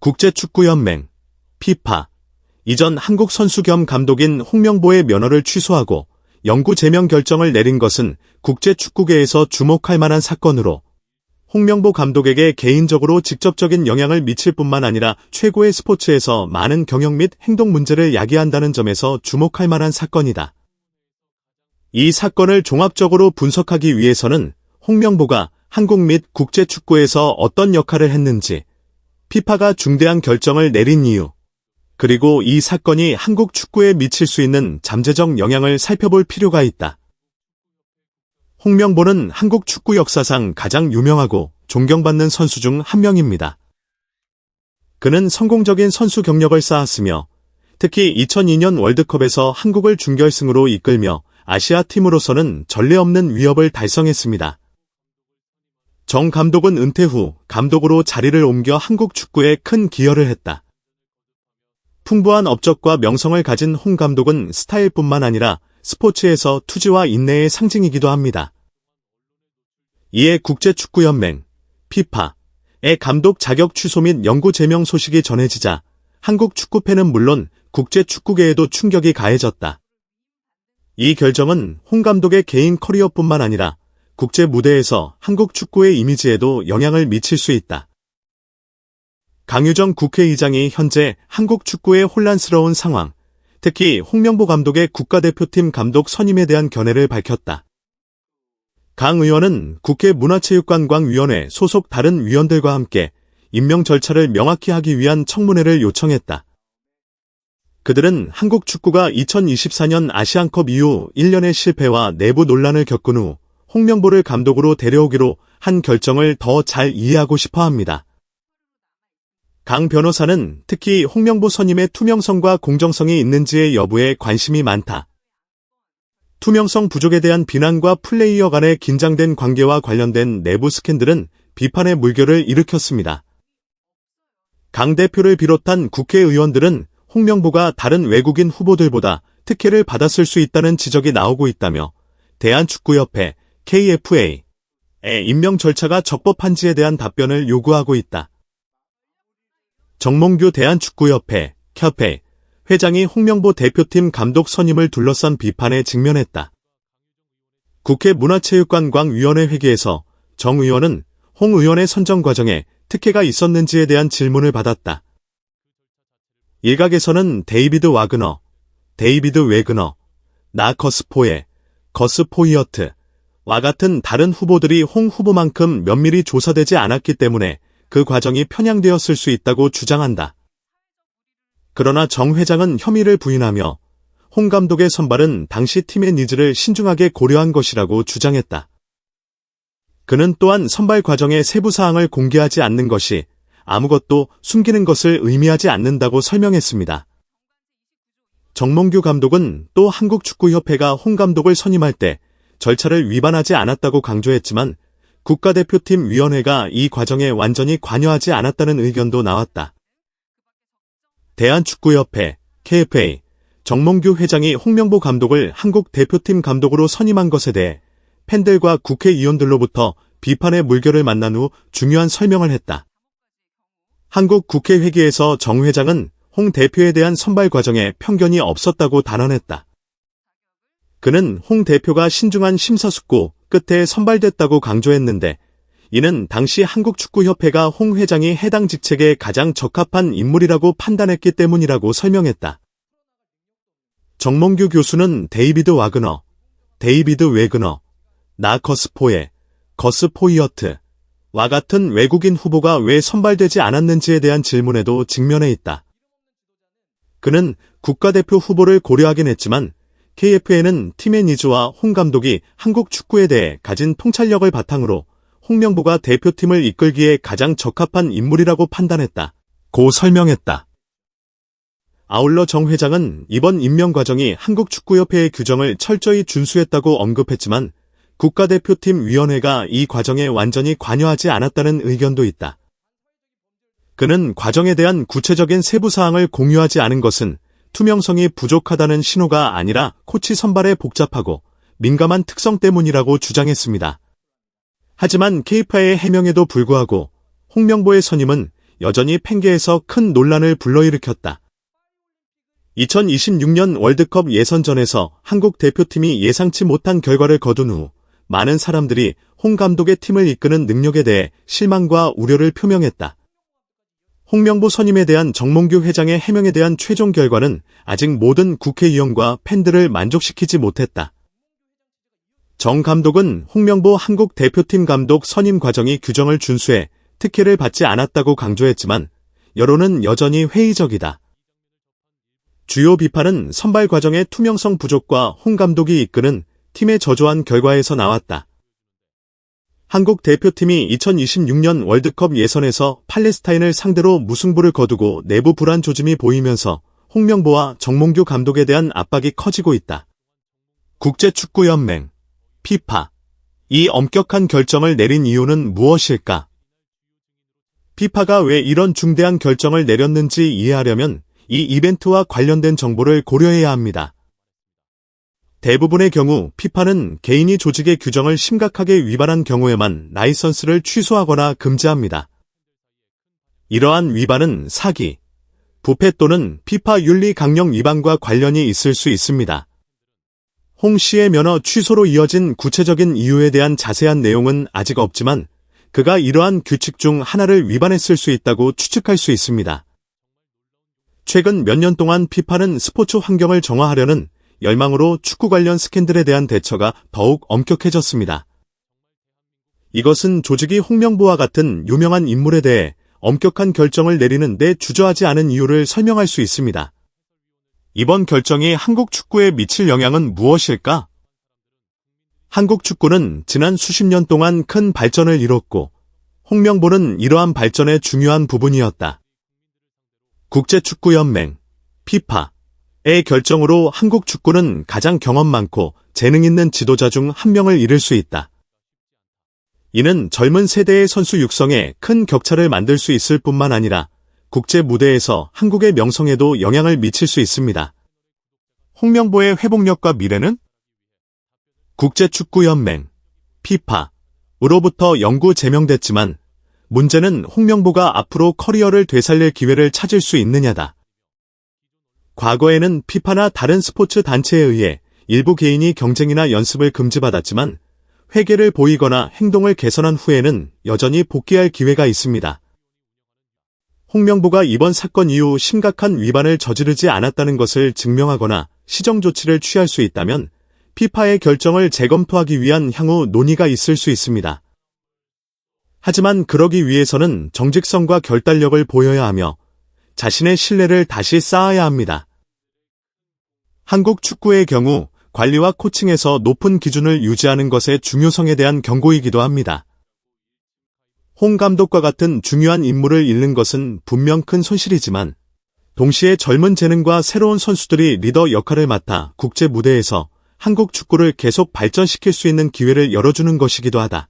국제축구연맹, 피파, 이전 한국 선수 겸 감독인 홍명보의 면허를 취소하고 영구 제명 결정을 내린 것은 국제축구계에서 주목할 만한 사건으로 홍명보 감독에게 개인적으로 직접적인 영향을 미칠 뿐만 아니라 최고의 스포츠에서 많은 경영 및 행동 문제를 야기한다는 점에서 주목할 만한 사건이다. 이 사건을 종합적으로 분석하기 위해서는 홍명보가 한국 및 국제축구에서 어떤 역할을 했는지, 피파가 중대한 결정을 내린 이유, 그리고 이 사건이 한국 축구에 미칠 수 있는 잠재적 영향을 살펴볼 필요가 있다. 홍명보는 한국 축구 역사상 가장 유명하고 존경받는 선수 중 한 명입니다. 그는 성공적인 선수 경력을 쌓았으며 특히 2002년 월드컵에서 한국을 준결승으로 이끌며 아시아 팀으로서는 전례 없는 위협을 달성했습니다. 정 감독은 은퇴 후 감독으로 자리를 옮겨 한국 축구에 큰 기여를 했다. 풍부한 업적과 명성을 가진 홍 감독은 스타일뿐만 아니라 스포츠에서 투지와 인내의 상징이기도 합니다. 이에 국제축구연맹, 피파의 감독 자격 취소 및 영구 제명 소식이 전해지자 한국 축구팬은 물론 국제축구계에도 충격이 가해졌다. 이 결정은 홍 감독의 개인 커리어뿐만 아니라 국제 무대에서 한국 축구의 이미지에도 영향을 미칠 수 있다. 강유정 국회의장이 현재 한국 축구의 혼란스러운 상황, 특히 홍명보 감독의 국가대표팀 감독 선임에 대한 견해를 밝혔다. 강 의원은 국회 문화체육관광위원회 소속 다른 위원들과 함께 임명 절차를 명확히 하기 위한 청문회를 요청했다. 그들은 한국 축구가 2024년 아시안컵 이후 1년의 실패와 내부 논란을 겪은 후 홍명보를 감독으로 데려오기로 한 결정을 더 잘 이해하고 싶어 합니다. 강 변호사는 특히 홍명보 선임의 투명성과 공정성이 있는지의 여부에 관심이 많다. 투명성 부족에 대한 비난과 플레이어 간의 긴장된 관계와 관련된 내부 스캔들은 비판의 물결을 일으켰습니다. 강 대표를 비롯한 국회의원들은 홍명보가 다른 외국인 후보들보다 특혜를 받았을 수 있다는 지적이 나오고 있다며 대한축구협회 KFA의 임명 절차가 적법한지에 대한 답변을 요구하고 있다. 정몽규 대한축구협회 캬페 회장이 홍명보 대표팀 감독 선임을 둘러싼 비판에 직면했다. 국회 문화체육관광위원회 회기에서 정 의원은 홍 의원의 선정 과정에 특혜가 있었는지에 대한 질문을 받았다. 일각에서는 데이비드 와그너, 데이비드 웨그너, 나 거스포에, 거스 포이어트와 같은 다른 후보들이 홍 후보만큼 면밀히 조사되지 않았기 때문에 그 과정이 편향되었을 수 있다고 주장한다. 그러나 정 회장은 혐의를 부인하며 홍 감독의 선발은 당시 팀의 니즈를 신중하게 고려한 것이라고 주장했다. 그는 또한 선발 과정의 세부 사항을 공개하지 않는 것이 아무것도 숨기는 것을 의미하지 않는다고 설명했습니다. 정몽규 감독은 또 한국축구협회가 홍 감독을 선임할 때 절차를 위반하지 않았다고 강조했지만 국가대표팀 위원회가 이 과정에 완전히 관여하지 않았다는 의견도 나왔다. 대한축구협회 KFA 정몽규 회장이 홍명보 감독을 한국 대표팀 감독으로 선임한 것에 대해 팬들과 국회의원들로부터 비판의 물결을 만난 후 중요한 설명을 했다. 한국 국회 회기에서 정 회장은 홍 대표에 대한 선발 과정에 편견이 없었다고 단언했다. 그는 홍 대표가 신중한 심사숙고 끝에 선발됐다고 강조했는데 이는 당시 한국축구협회가 홍 회장이 해당 직책에 가장 적합한 인물이라고 판단했기 때문이라고 설명했다. 정몽규 교수는 데이비드 와그너, 데이비드 웨그너, 나 거스포에, 거스 포이어트와 같은 외국인 후보가 왜 선발되지 않았는지에 대한 질문에도 직면해 있다. 그는 국가대표 후보를 고려하긴 했지만 KFA는 팀의 니즈와 홍 감독이 한국 축구에 대해 가진 통찰력을 바탕으로 홍명보가 대표팀을 이끌기에 가장 적합한 인물이라고 판단했다. 고 설명했다. 아울러 정 회장은 이번 임명 과정이 한국축구협회의 규정을 철저히 준수했다고 언급했지만 국가대표팀 위원회가 이 과정에 완전히 관여하지 않았다는 의견도 있다. 그는 과정에 대한 구체적인 세부사항을 공유하지 않은 것은 투명성이 부족하다는 신호가 아니라 코치 선발의 복잡하고 민감한 특성 때문이라고 주장했습니다. 하지만 KFA의 해명에도 불구하고 홍명보의 선임은 여전히 팬계에서 큰 논란을 불러일으켰다. 2026년 월드컵 예선전에서 한국 대표팀이 예상치 못한 결과를 거둔 후 많은 사람들이 홍 감독의 팀을 이끄는 능력에 대해 실망과 우려를 표명했다. 홍명보 선임에 대한 정몽규 회장의 해명에 대한 최종 결과는 아직 모든 국회의원과 팬들을 만족시키지 못했다. 정 감독은 홍명보 한국 대표팀 감독 선임 과정이 규정을 준수해 특혜를 받지 않았다고 강조했지만 여론은 여전히 회의적이다. 주요 비판은 선발 과정의 투명성 부족과 홍 감독이 이끄는 팀의 저조한 결과에서 나왔다. 한국 대표팀이 2026년 월드컵 예선에서 팔레스타인을 상대로 무승부를 거두고 내부 불안 조짐이 보이면서 홍명보와 정몽규 감독에 대한 압박이 커지고 있다. 국제축구연맹, 피파, 이 엄격한 결정을 내린 이유는 무엇일까? 피파가 왜 이런 중대한 결정을 내렸는지 이해하려면 이 이벤트와 관련된 정보를 고려해야 합니다. 대부분의 경우 피파는 개인이 조직의 규정을 심각하게 위반한 경우에만 라이선스를 취소하거나 금지합니다. 이러한 위반은 사기, 부패 또는 피파 윤리 강령 위반과 관련이 있을 수 있습니다. 홍 씨의 면허 취소로 이어진 구체적인 이유에 대한 자세한 내용은 아직 없지만 그가 이러한 규칙 중 하나를 위반했을 수 있다고 추측할 수 있습니다. 최근 몇 년 동안 피파는 스포츠 환경을 정화하려는 열망으로 축구 관련 스캔들에 대한 대처가 더욱 엄격해졌습니다. 이것은 조직이 홍명보와 같은 유명한 인물에 대해 엄격한 결정을 내리는 데 주저하지 않은 이유를 설명할 수 있습니다. 이번 결정이 한국 축구에 미칠 영향은 무엇일까? 한국 축구는 지난 수십 년 동안 큰 발전을 이뤘고 홍명보는 이러한 발전의 중요한 부분이었다. 국제축구연맹, 피파의 결정으로 한국 축구는 가장 경험 많고 재능 있는 지도자 중 한 명을 잃을 수 있다. 이는 젊은 세대의 선수 육성에 큰 격차를 만들 수 있을 뿐만 아니라 국제 무대에서 한국의 명성에도 영향을 미칠 수 있습니다. 홍명보의 회복력과 미래는? 국제축구연맹, 피파으로부터 영구 제명됐지만 문제는 홍명보가 앞으로 커리어를 되살릴 기회를 찾을 수 있느냐다. 과거에는 피파나 다른 스포츠 단체에 의해 일부 개인이 경쟁이나 연습을 금지받았지만 회개를 보이거나 행동을 개선한 후에는 여전히 복귀할 기회가 있습니다. 홍명보가 이번 사건 이후 심각한 위반을 저지르지 않았다는 것을 증명하거나 시정 조치를 취할 수 있다면 피파의 결정을 재검토하기 위한 향후 논의가 있을 수 있습니다. 하지만 그러기 위해서는 정직성과 결단력을 보여야 하며 자신의 신뢰를 다시 쌓아야 합니다. 한국 축구의 경우 관리와 코칭에서 높은 기준을 유지하는 것의 중요성에 대한 경고이기도 합니다. 홍 감독과 같은 중요한 인물을 잃는 것은 분명 큰 손실이지만 동시에 젊은 재능과 새로운 선수들이 리더 역할을 맡아 국제 무대에서 한국 축구를 계속 발전시킬 수 있는 기회를 열어주는 것이기도 하다.